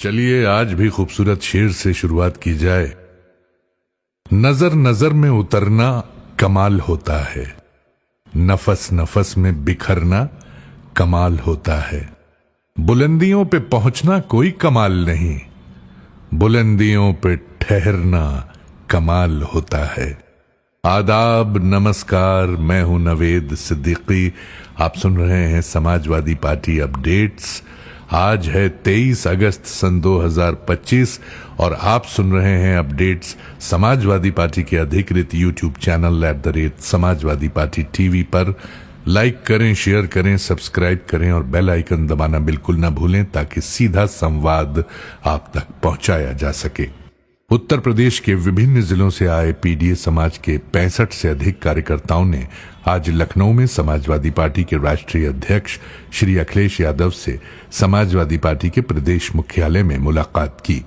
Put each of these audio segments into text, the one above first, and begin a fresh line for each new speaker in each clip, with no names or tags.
चलिए आज भी खूबसूरत शेर से शुरुआत की जाए। नजर नजर में उतरना कमाल होता है, नफस नफस में बिखरना कमाल होता है। बुलंदियों पे पहुंचना कोई कमाल नहीं, बुलंदियों पे ठहरना कमाल होता है। आदाब, नमस्कार, मैं हूं नवेद सिद्दीकी। आप सुन रहे हैं समाजवादी पार्टी अपडेट्स। आज है 23 अगस्त सन 2025 और आप सुन रहे हैं अपडेट्स समाजवादी पार्टी के अधिकृत YouTube channel @Samajwadi party TV पर। लाइक करें, शेयर करें, सब्सक्राइब करें और बेल आइकन दबाना बिल्कुल न भूलें ताकि सीधा संवाद आप तक पहुंचाया जा सके। उत्तर प्रदेश के विभिन्न जिलों से आए पीडीए समाज के 65 से अधिक कार्यकर्ताओं ने आज लखनऊ में समाजवादी पार्टी के राष्ट्रीय अध्यक्ष श्री अखिलेश यादव से समाजवादी पार्टी के प्रदेश मुख्यालय में मुलाकात की।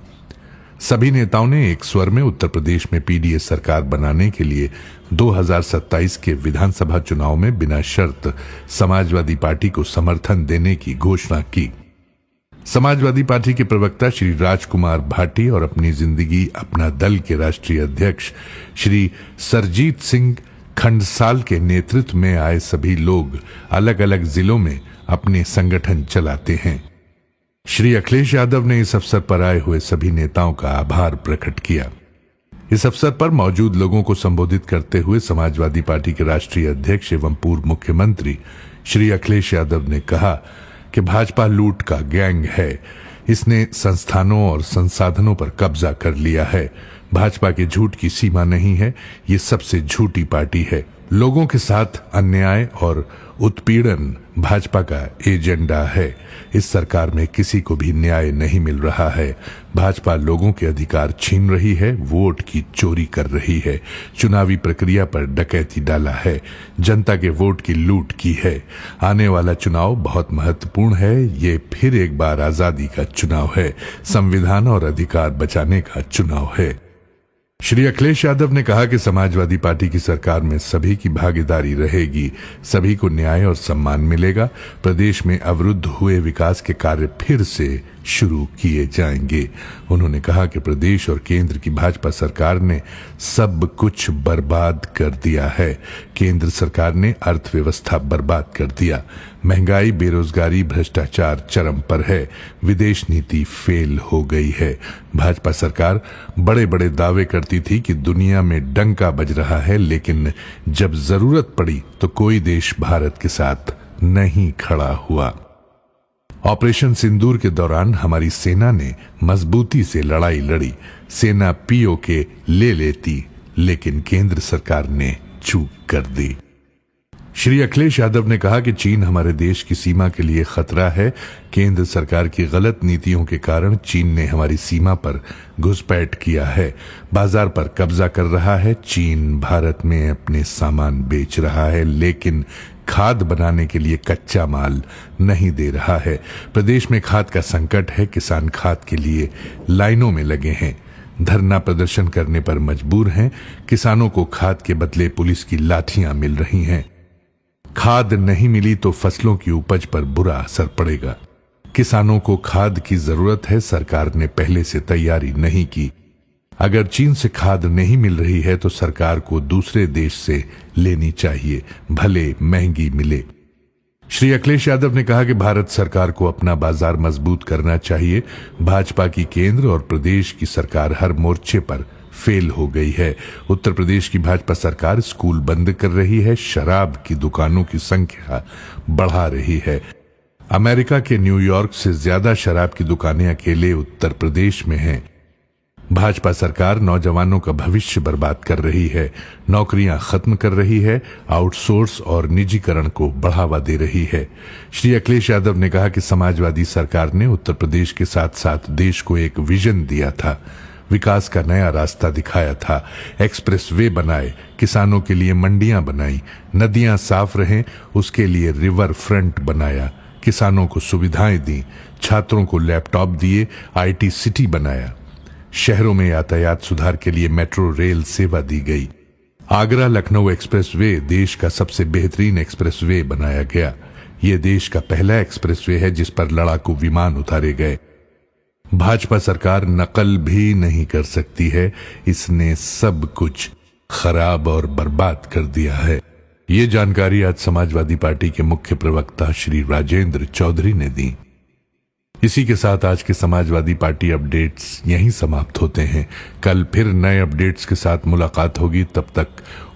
सभी नेताओं ने एक स्वर में उत्तर प्रदेश में पीडीए सरकार बनाने के लिए 2027 के विधानसभा चुनाव में बिना शर्त समाजवादी पार्टी को समर्थन देने की घोषणा की। समाजवादी पार्टी के प्रवक्ता श्री राजकुमार भाटी और अपनी जिंदगी अपना दल के राष्ट्रीय अध्यक्ष श्री सरजीत सिंह खंडसाल के नेतृत्व में आए सभी लोग अलग अलग जिलों में अपने संगठन चलाते हैं। श्री अखिलेश यादव ने इस अवसर पर आए हुए सभी नेताओं का आभार प्रकट किया। इस अवसर पर मौजूद लोगों को संबोधित करते हुए समाजवादी पार्टी के राष्ट्रीय अध्यक्ष एवं पूर्व मुख्यमंत्री श्री अखिलेश यादव ने कहा कि भाजपा लूट का गैंग है। इसने संस्थानों और संसाधनों पर कब्जा कर लिया है। भाजपा के झूठ की सीमा नहीं है, ये सबसे झूठी पार्टी है। लोगों के साथ अन्याय और उत्पीड़न भाजपा का एजेंडा है। इस सरकार में किसी को भी न्याय नहीं मिल रहा है। भाजपा लोगों के अधिकार छीन रही है, वोट की चोरी कर रही है, चुनावी प्रक्रिया पर डकैती डाला है, जनता के वोट की लूट की है। आने वाला चुनाव बहुत महत्वपूर्ण है। ये फिर एक बार आजादी का चुनाव है, संविधान और अधिकार बचाने का चुनाव है। श्री अखिलेश यादव ने कहा कि समाजवादी पार्टी की सरकार में सभी की भागीदारी रहेगी, सभी को न्याय और सम्मान मिलेगा। प्रदेश में अवरुद्ध हुए विकास के कार्य फिर से शुरू किए जाएंगे। उन्होंने कहा कि प्रदेश और केंद्र की भाजपा सरकार ने सब कुछ बर्बाद कर दिया है। केंद्र सरकार ने अर्थव्यवस्था बर्बाद कर दिया। महंगाई, बेरोजगारी, भ्रष्टाचार चरम पर है। विदेश नीति फेल हो गई है। भाजपा सरकार बड़े बड़े दावे करती थी कि दुनिया में डंका बज रहा है, लेकिन जब जरूरत पड़ी तो कोई देश भारत के साथ नहीं खड़ा हुआ। ऑपरेशन सिंदूर के दौरान हमारी सेना ने मजबूती से लड़ाई लड़ी। सेना पीओके ले लेती, लेकिन केंद्र सरकार ने चूक कर दी। श्री अखिलेश यादव ने कहा कि चीन हमारे देश की सीमा के लिए खतरा है। केंद्र सरकार की गलत नीतियों के कारण चीन ने हमारी सीमा पर घुसपैठ किया है, बाजार पर कब्जा कर रहा है। चीन भारत में अपने सामान बेच रहा है, लेकिन खाद बनाने के लिए कच्चा माल नहीं दे रहा है। प्रदेश में खाद का संकट है। किसान खाद के लिए लाइनों में लगे हैं, धरना प्रदर्शन करने पर मजबूर हैं। किसानों को खाद के बदले पुलिस की लाठियां मिल रही हैं। खाद नहीं मिली तो फसलों की उपज पर बुरा असर पड़ेगा। किसानों को खाद की जरूरत है, सरकार ने पहले से तैयारी नहीं की। अगर चीन से खाद नहीं मिल रही है तो सरकार को दूसरे देश से लेनी चाहिए, भले महंगी मिले। श्री अखिलेश यादव ने कहा कि भारत सरकार को अपना बाजार मजबूत करना चाहिए। भाजपा की केंद्र और प्रदेश की सरकार हर मोर्चे पर फेल हो गई है। उत्तर प्रदेश की भाजपा सरकार स्कूल बंद कर रही है, शराब की दुकानों की संख्या बढ़ा रही है। अमेरिका के न्यूयॉर्क से ज्यादा शराब की दुकानें अकेले उत्तर प्रदेश में हैं। भाजपा सरकार नौजवानों का भविष्य बर्बाद कर रही है, नौकरियां खत्म कर रही है, आउटसोर्स और निजीकरण को बढ़ावा दे रही है। श्री अखिलेश यादव ने कहा कि समाजवादी सरकार ने उत्तर प्रदेश के साथ साथ देश को एक विजन दिया था, विकास का नया रास्ता दिखाया था। एक्सप्रेस वे बनाए, किसानों के लिए मंडियां बनाई, नदियां साफ रहें उसके लिए रिवर फ्रंट बनाया, किसानों को सुविधाएं दी, छात्रों को लैपटॉप दिए, IT सिटी बनाया। शहरों में यातायात सुधार के लिए मेट्रो रेल सेवा दी गई। आगरा लखनऊ एक्सप्रेसवे देश का सबसे बेहतरीन एक्सप्रेसवे बनाया गया। ये देश का पहला एक्सप्रेसवे है जिस पर लड़ाकू विमान उतारे गए। भाजपा सरकार नकल भी नहीं कर सकती है, इसने सब कुछ खराब और बर्बाद कर दिया है। ये जानकारी आज समाजवादी पार्टी के मुख्य प्रवक्ता श्री राजेंद्र चौधरी ने दी। इसी के साथ आज के समाजवादी पार्टी अपडेट्स यहीं समाप्त होते हैं। कल फिर नए अपडेट्स के साथ मुलाकात होगी। तब तक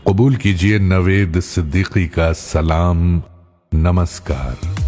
कबूल कीजिए नवेद सिद्दीकी का सलाम, नमस्कार।